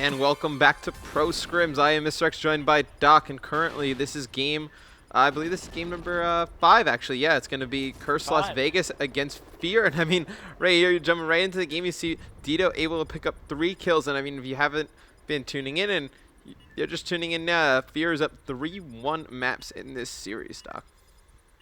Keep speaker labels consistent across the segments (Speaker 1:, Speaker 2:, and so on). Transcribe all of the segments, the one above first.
Speaker 1: And welcome back to ProScrims. I am Mr. X, joined by Doc, and currently this is game, I believe this is game number 5, actually. Yeah, it's going to be Curse Las Vegas against FeaR. And I mean, right here, you're jumping right into the game. You see Dito able to pick up 3 kills. And I mean, if you haven't been tuning in and you're just tuning in now, FeaR is up 3-1 maps in this series, Doc.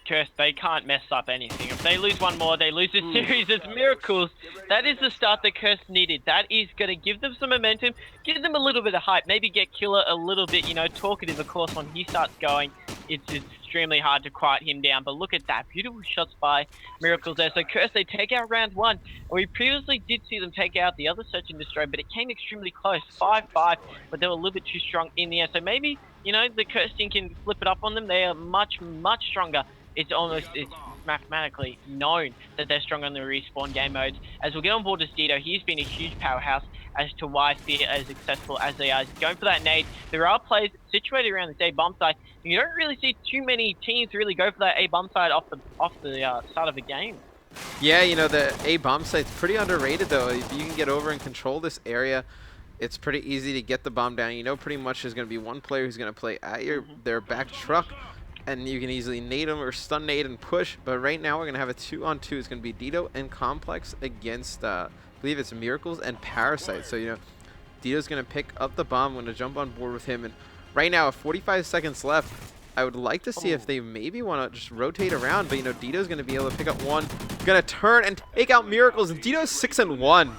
Speaker 2: Curse, they can't mess up anything. If they lose one more, they lose the series. It's miracles. That is the start that Curse needed. That is going to give them some momentum, give them a little bit of hype, maybe get Killer a little bit, you know, talkative. Of course, when he starts going, it's extremely hard to quiet him down. But look at that. Beautiful shots by Miracles there. So Curse, they take out round 1. And we previously did see them take out the other Search and Destroy, but it came extremely close. 5-5, but they were a little bit too strong in the end. So maybe, you know, the Curse team can flip it up on them. They are much, much stronger. It's mathematically known that they're strong on the respawn game modes. As we'll get on board with Dito, he's been a huge powerhouse as to why FeaR are as successful as they are. Going for that nade, there are players situated around this A bomb site. You don't really see too many teams really go for that A bomb site off the start of the game.
Speaker 1: Yeah, you know, the A bomb site's pretty underrated though. If you can get over and control this area, it's pretty easy to get the bomb down. You know, pretty much there's going to be one player who's going to play at their back truck, and you can easily nade them or stun nade and push. But right now we're going to have a 2-on-2. It's going to be Dito and Complex against, I believe it's Miracles and Parasite. So, you know, Dito's going to pick up the bomb. I'm going to jump on board with him. And right now, 45 seconds left. I would like to see if they maybe want to just rotate around. But, you know, Dito's going to be able to pick up one. Going to turn and take out Miracles. And Dito's 6-1.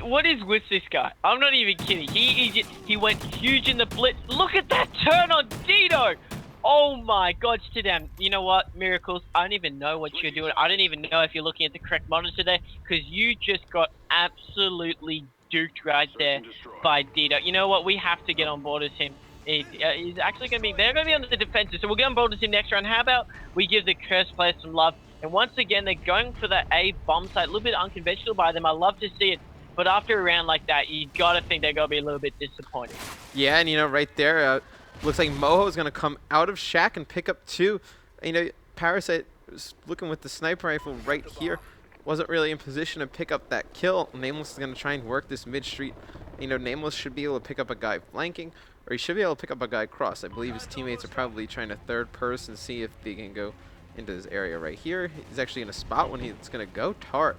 Speaker 2: What is with this guy? I'm not even kidding. He went huge in the blitz. Look at that turn on Dito! Oh my god, sit down. You know what, Miracles? I don't even know what you're doing. I don't even know if you're looking at the correct monitor there, because you just got absolutely duked right there by Dito. You know what? We have to get on board with him. He's actually going to be, they're going to be on the defensive, so we'll get on board with him next round. How about we give the Curse players some love? And once again, they're going for that A bomb site. A little bit unconventional by them. I love to see it. But after a round like that, you gotta think they're gonna be a little bit disappointed.
Speaker 1: Yeah, and you know, right there, looks like Moho is gonna come out of Shack and pick up 2. You know, Parasite was looking with the sniper rifle right here. Wasn't really in position to pick up that kill. Nameless is gonna try and work this mid street. You know, Nameless should be able to pick up a guy flanking, or he should be able to pick up a guy cross. I believe his teammates are probably trying to third person, see if they can go into this area right here. He's actually in a spot when he's gonna go Tart.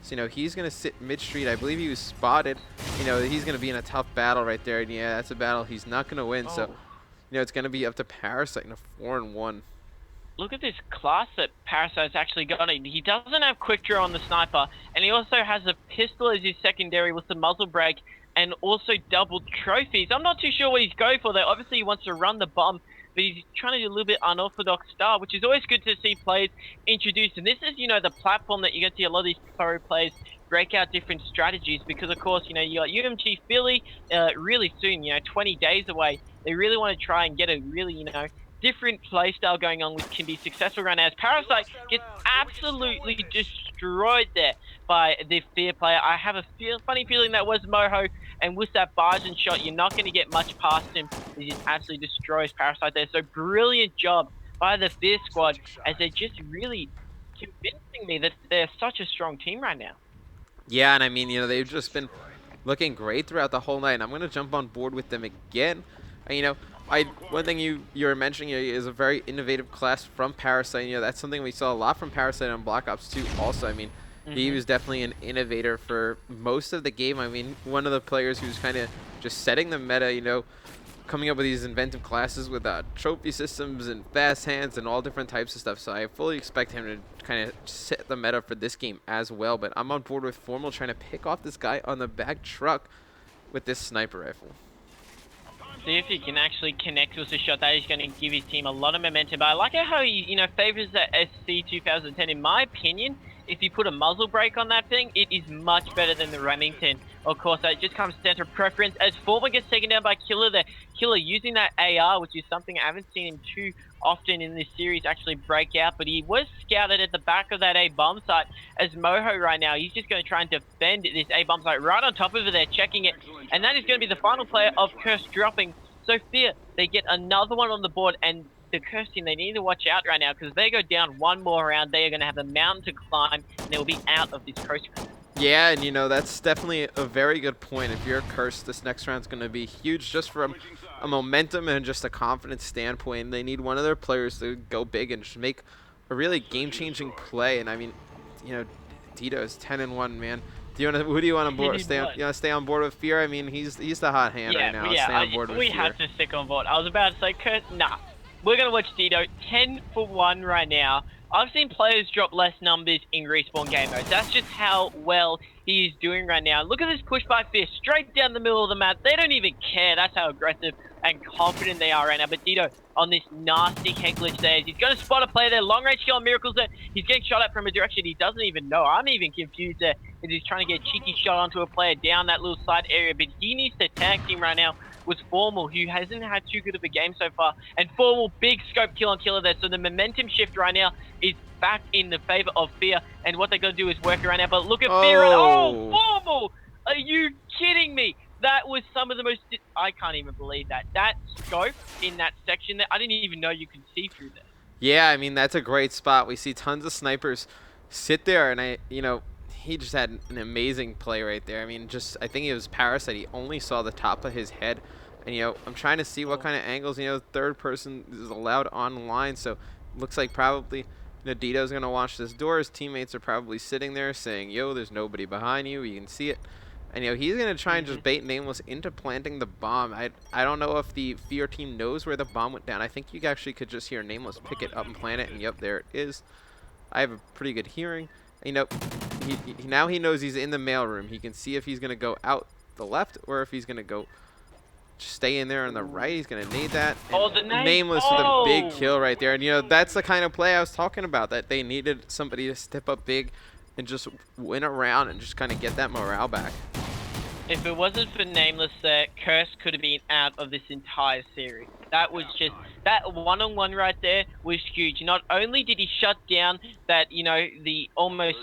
Speaker 1: So, you know, he's going to sit mid-street. I believe he was spotted. You know, he's going to be in a tough battle right there. And, yeah, that's a battle he's not going to win. So, you know, it's going to be up to Parasite in a 4-1.
Speaker 2: Look at this class that Parasite's actually got. He doesn't have quick draw on the sniper. And he also has a pistol as his secondary with the muzzle brake. And also double trophies. I'm not too sure what he's going for, though. Obviously, he wants to run the bomb. But he's trying to do a little bit unorthodox style, which is always good to see players introduced. And this is, you know, the platform that you get to see a lot of these pro players break out different strategies. Because, of course, you know, you got UMG Philly really soon, you know, 20 days away. They really want to try and get a really, you know, different play style going on, which can be successful right now. As Parasite gets absolutely destroyed there by the FeaR player. I have a funny feeling that was Moho. And with that Bargain shot, you're not going to get much past him. He just absolutely destroys Parasite there. So brilliant job by the FeaR squad, as they're just really convincing me that they're such a strong team right now.
Speaker 1: Yeah, and I mean, you know, they've just been looking great throughout the whole night. And I'm going to jump on board with them again. And, you know, one thing you were mentioning is a very innovative class from Parasite. You know, that's something we saw a lot from Parasite on Black Ops 2 also. I mean, he was definitely an innovator for most of the game. I mean, one of the players who's kind of just setting the meta, you know, coming up with these inventive classes with trophy systems and fast hands and all different types of stuff. So I fully expect him to kind of set the meta for this game as well. But I'm on board with Formal trying to pick off this guy on the back truck with this sniper rifle.
Speaker 2: See if he can actually connect with the shot. That is going to give his team a lot of momentum. But I like how he, you know, favors that SC 2010. In my opinion, if you put a muzzle brake on that thing, it is much better than the Remington. Of course, that just comes down to preference. As Former gets taken down by Killer there, Killer using that AR, which is something I haven't seen him too often in this series actually break out. But he was scouted at the back of that A bomb site. As Moho right now, he's just going to try and defend this A bomb site right on top of it there, checking it. And that is going to be the final player of Curse dropping. So FeaR, they get another one on the board, and the Curse team, they need to watch out right now, because if they go down one more round, they are going to have a mountain to climb, and they will be out of this ProScrims.
Speaker 1: Yeah, and you know, that's definitely a very good point. If you're cursed, this next round's going to be huge just from a momentum and just a confidence standpoint. They need one of their players to go big and just make a really game-changing play. And I mean, you know, Tito is 10-1, man. Who do you want to board? You want to stay on board with FeaR? I mean, he's the hot hand right now.
Speaker 2: Yeah,
Speaker 1: stay on board with
Speaker 2: we
Speaker 1: FeaR.
Speaker 2: have to stick on board. I was about to say, Kurt, nah. We're going to watch Tito 10-1 right now. I've seen players drop less numbers in respawn game modes. That's just how well he is doing right now. Look at this push by FeaR straight down the middle of the map. They don't even care. That's how aggressive and confident they are right now. But Tito on this nasty head glitch there. He's going to spot a player there. Long range kill on Miracles there. He's getting shot at from a direction he doesn't even know. I'm even confused there. He's trying to get a cheeky shot onto a player down that little side area. But he needs to tag team right now with Formal, who hasn't had too good of a game so far. And Formal, big scope kill on Killer there. So the momentum shift right now is back in the favor of FeaR. And what they're going to do is work around now. But look at FeaR. Oh, Formal! Are you kidding me? That was some of the most... I can't even believe that. That scope in that section there, I didn't even know you could see through there.
Speaker 1: Yeah, I mean, that's a great spot. We see tons of snipers sit there, and he just had an amazing play right there. I mean, I think it was Parasite. He only saw the top of his head. And, you know, I'm trying to see what kind of angles, you know, third person is allowed online. So, looks like probably, you know, Dito's going to watch this door. His teammates are probably sitting there saying, yo, there's nobody behind you. You can see it. And, you know, he's going to try and just bait Nameless into planting the bomb. I don't know if the FeaR team knows where the bomb went down. I think you actually could just hear Nameless pick it up and plant it. And, yep, there it is. I have a pretty good hearing. You know, now he knows he's in the mailroom. He can see if he's going to go out the left or if he's going to go stay in there on the right. He's going to need that. And Nameless with a big kill right there. And, you know, that's the kind of play I was talking about, that they needed somebody to step up big and just win a round and just kind of get that morale back.
Speaker 2: If it wasn't for Nameless there, Curse could have been out of this entire series. That was just, that one-on-one right there was huge. Not only did he shut down that, you know, the almost,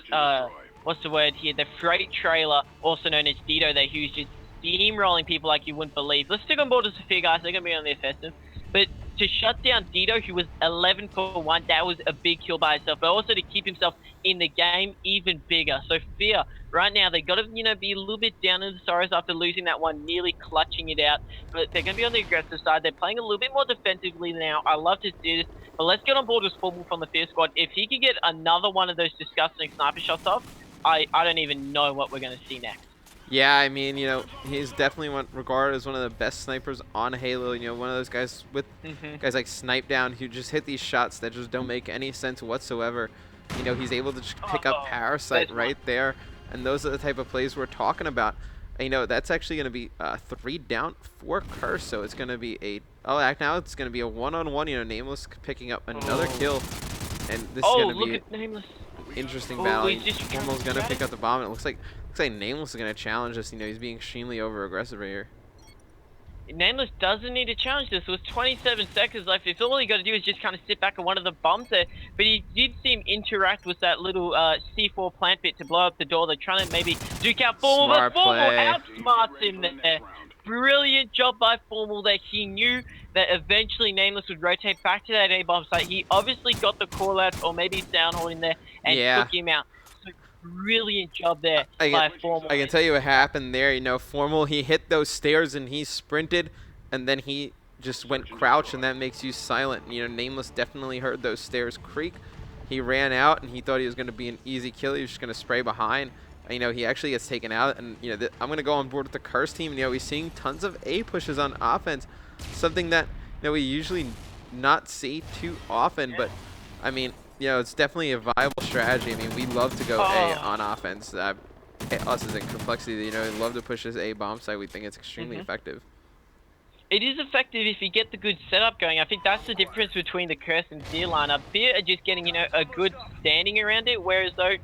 Speaker 2: what's the word here, the freight trailer, also known as Tito there, who's just steamrolling people like you wouldn't believe. Let's stick on board as FeaR, guys. They're going to be on the offensive. But to shut down Tito, who was 11 for 1, that was a big kill by itself. But also to keep himself in the game even bigger. So FeaR, right now, they got to, you know, be a little bit down in the sorrows after losing that one, nearly clutching it out. But they're going to be on the aggressive side. They're playing a little bit more defensively now. I love to see this. But let's get on board with Formal from the FeaR squad. If he can get another one of those disgusting sniper shots off, I don't even know what we're going to see next.
Speaker 1: Yeah, I mean, you know, he's definitely regarded as one of the best snipers on Halo. You know, one of those guys with guys like Snipe Down who just hit these shots that just don't make any sense whatsoever. You know, he's able to just pick up Parasite right there. And those are the type of plays we're talking about. And, you know, that's actually going to be 3 down for Curse. So it's going to be now it's going to be a one-on-one. You know, Nameless picking up another kill. And this is going to be
Speaker 2: Nameless.
Speaker 1: Interesting battle. Formal's going to pick up the bomb. And it looks like Nameless is going to challenge this. You know, he's being extremely over-aggressive right here.
Speaker 2: Nameless doesn't need to challenge this. With 27 seconds left, if all he got to do is just kind of sit back on one of the bombs there. But he did see him interact with that little C4 plant bit to blow up the door. They're trying to maybe duke out Formal, but Formal outsmarts him there. Brilliant job by Formal there. He knew that eventually Nameless would rotate back to that A-bomb site. He obviously got the call-outs or maybe soundhole in there and took him out. Brilliant job there by Formal.
Speaker 1: I can tell you what happened there. You know, Formal, he hit those stairs and he sprinted, and then he just went crouch, and that makes you silent. You know, Nameless definitely heard those stairs creak. He ran out, and he thought he was going to be an easy kill. He was just going to spray behind. And, you know, he actually gets taken out, and, you know, I'm going to go on board with the Curse team. You know, we're seeing tons of A pushes on offense, something that, you know, we usually not see too often, but, I mean, you know, it's definitely a viable strategy. I mean, we love to go A on offense. Us as in Complexity, you know, we love to push this A bomb site. We think it's extremely effective.
Speaker 2: It is effective if you get the good setup going. I think that's the difference between the Curse and FeaR lineup. FeaR are just getting, you know, a good standing around it, whereas though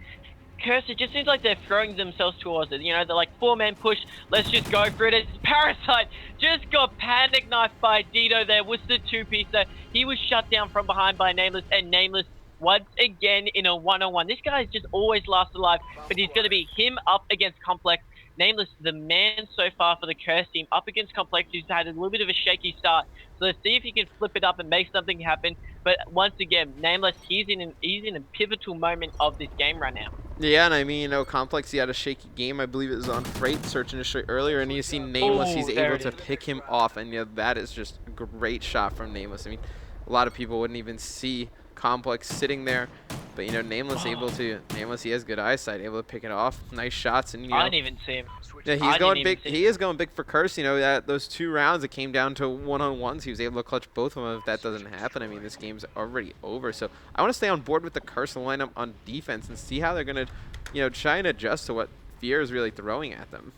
Speaker 2: Curse, it just seems like they're throwing themselves towards it. You know, they're like 4-man push, let's just go for it. It's Parasite just got panic knifed by Tito there with the 2-piece there. He was shut down from behind by Nameless, and Nameless once again in a one-on-one. This guy's just always last alive, but he's going to be him up against Complex. Nameless, the man so far for the Curse team, up against Complex, who's had a little bit of a shaky start. So let's see if he can flip it up and make something happen. But once again, Nameless, he's in a pivotal moment of this game right now.
Speaker 1: Yeah, and I mean, you know, Complex, he had a shaky game. I believe it was on Freight, search and destroy earlier, and you see Nameless, he's
Speaker 2: Oh, there
Speaker 1: able
Speaker 2: it
Speaker 1: to
Speaker 2: is.
Speaker 1: pick him off, and yeah, that is just a great shot from Nameless. I mean, a lot of people wouldn't even see Complex sitting there, but you know, Nameless able to, Nameless, he has good eyesight, able to pick it off. Nice shots, and you
Speaker 2: I
Speaker 1: know,
Speaker 2: didn't even see him.
Speaker 1: yeah, he's
Speaker 2: I didn't
Speaker 1: going
Speaker 2: even
Speaker 1: big.
Speaker 2: see
Speaker 1: He
Speaker 2: him.
Speaker 1: is going big for Curse. You know that those 2 rounds, it came down to one-on-ones. He was able to clutch both of them. If that doesn't happen, I mean, this game's already over. So I want to stay on board with the Curse lineup on defense and see how they're gonna, you know, try and adjust to what FeaR is really throwing at them.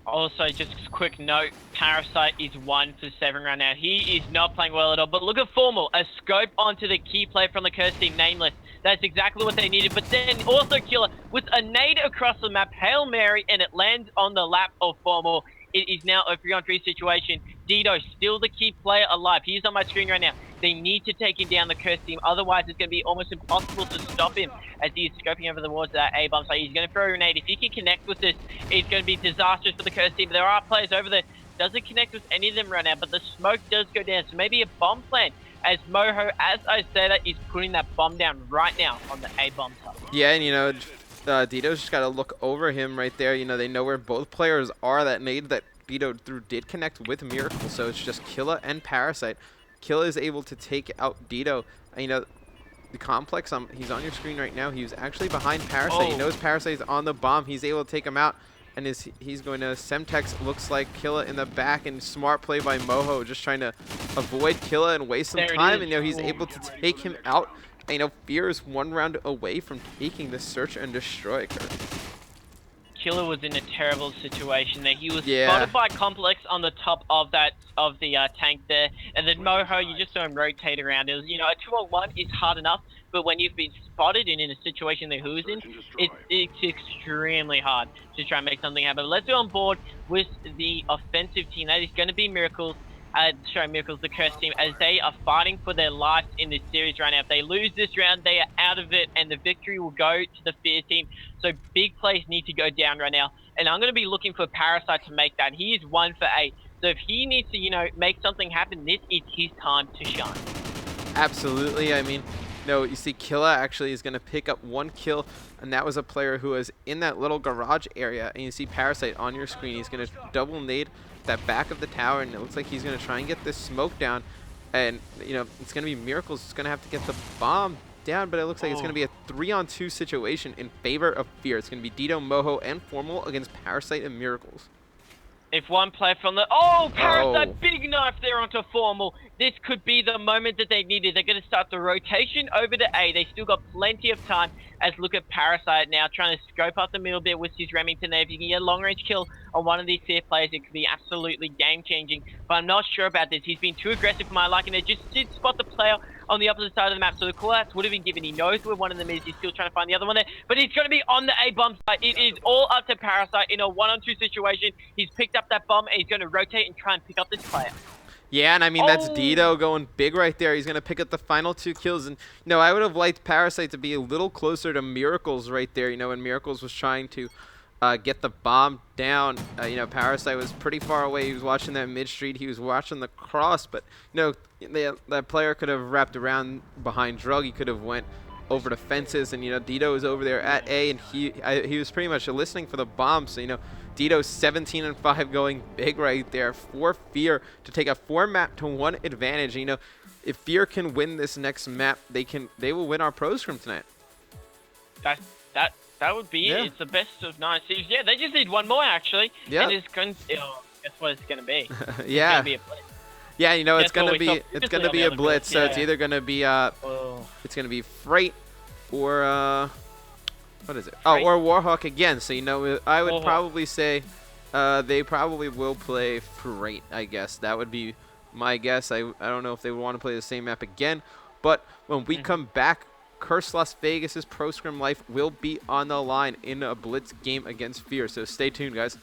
Speaker 2: Also, just a quick note, Parasite is 1 for 7 right now. He is not playing well at all, but look at Formal, a scope onto the key player from the Curse team, Nameless. That's exactly what they needed, but then also Killer with a nade across the map, Hail Mary, and it lands on the lap of Formal. It is now a 3-on-3 situation. Dido, still the key player alive. He's on my screen right now. They need to take him down, the Curse team, otherwise it's going to be almost impossible to stop him as he is scoping over the walls of that A-bomb. So he's going to throw a grenade. If he can connect with this, it's going to be disastrous for the Curse team. There are players over there. Doesn't connect with any of them right now, but the smoke does go down. So maybe a bomb plant as Moho, as I say that, is putting that bomb down right now on the A-bomb side.
Speaker 1: Yeah, and you know, Dito's just got to look over him right there. You know, they know where both players are. That nade that Dito threw did connect with Miracle, so it's just Killa and Parasite. Killa is able to take out Dito. And, you know, the Complex, he's on your screen right now. He was actually behind Parasite. He knows Parasite's on the bomb. He's able to take him out. And he's going to Semtex, looks like Killa in the back, and smart play by Moho, just trying to avoid Killa and waste some time. And you know, he's able to take him out. And, you know, FeaR is 1 round away from taking the search and destroy curve.
Speaker 2: Killer was in a terrible situation there. He was spotted by Complex on the top of the tank there, and then Moho, you just saw him rotate around. It was, you know, a 2-on-1 is hard enough, but when you've been spotted and in a situation that who's in, it's extremely hard to try and make something happen. But let's go on board with the offensive team. That is going to be Miracles. Miracles, the Curse team, as they are fighting for their life in this series right now. If they lose this round, they are out of it, and the victory will go to the FeaR team. So big plays need to go down right now, and I'm going to be looking for Parasite to make that. He is 1 for 8, so if he needs to, you know, make something happen, this is his time to shine.
Speaker 1: Absolutely. I mean, no, you see Killa actually is going to pick up 1 kill, and that was a player who was in that little garage area, and you see Parasite on your screen. He's going to double nade that back of the tower, and it looks like he's going to try and get this smoke down, and you know, it's going to be Miracles. It's going to have to get the bomb down, but it looks like it's going to be a 3-on-2 situation in favor of FeaR. It's going to be Dito, Moho, and Formal against Parasite and Miracles.
Speaker 2: If one player from the... Parasite, big knife there onto Formal. This could be the moment that they needed. They're going to start the rotation over to A. They still got plenty of time. As look at Parasite now, trying to scope up the middle bit with his Remington there. If you can get a long-range kill on one of these FeaR players, it could be absolutely game-changing. But I'm not sure about this. He's been too aggressive for my liking. They just did spot the player on the opposite side of the map, so the call-outs would have been given. He knows where one of them is. He's still trying to find the other one there, but he's going to be on the A-bomb side. It is all up to Parasite in a 1-on-2 situation. He's picked up that bomb, and he's going to rotate and try and pick up this player.
Speaker 1: Yeah, and I mean, that's Dito going big right there. He's going to pick up the final 2 kills. And, you know, I would have liked Parasite to be a little closer to Miracles right there, you know, when Miracles was trying to get the bomb down. You know, Parasite was pretty far away. He was watching that mid-street. He was watching the cross. But, you know, that player could have wrapped around behind Drug. He could have went over the fences. And, you know, Dito was over there at A, and he was pretty much listening for the bomb. So, you know, Dito's 17-5 going big right there for FeaR to take a 4-map to 1 advantage. You know, if FeaR can win this next map, they will win our ProScrim tonight.
Speaker 2: That would be it. It's the best of 9 series. Yeah, they just need 1 more actually.
Speaker 1: Yeah.
Speaker 2: And it's going to, that's what it's going to be.
Speaker 1: Yeah.
Speaker 2: It's going to be a blitz.
Speaker 1: Yeah, you know, it's going to be a blitz. So it's either going to be it's going to be Freight or what is it? Freight? Or Warhawk again. So, you know, I would probably say they probably will play Freight, I guess. That would be my guess. I don't know if they would want to play the same map again. But when we come back, Curse Las Vegas' ProScrim life will be on the line in a blitz game against FeaR. So stay tuned, guys.